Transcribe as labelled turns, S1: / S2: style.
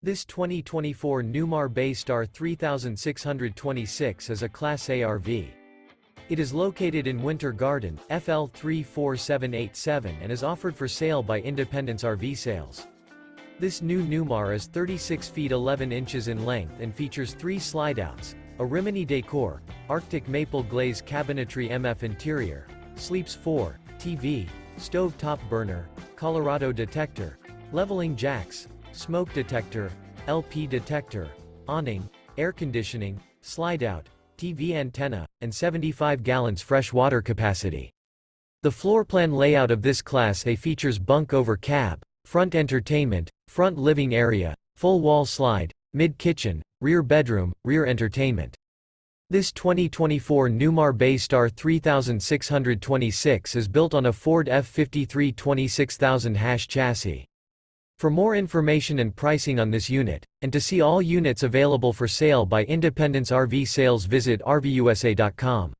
S1: This 2024 Newmar Bay Star 3626 is a Class A RV. It is located in Winter Garden, FL 34787 and is offered for sale by Independence RV Sales. This new Newmar is 36 feet 11 inches in length and features 3 slideouts, a Rimini Decor, Arctic Maple Glaze Cabinetry-MF interior, sleeps 4, TV, stove top burner, Colorado Detector, leveling jacks, smoke detector, LP detector, awning, air conditioning, slideout, TV antenna, and 75 gallons fresh water capacity. The floor plan layout of this Class A features bunk over cab, front entertainment, front living area, full wall slide, mid-kitchen, rear bedroom, rear entertainment. This 2024 Newmar Bay Star 3626 is built on a Ford F-53 26000 chassis. For more information and pricing on this unit, and to see all units available for sale by Independence RV Sales, visit RVUSA.com.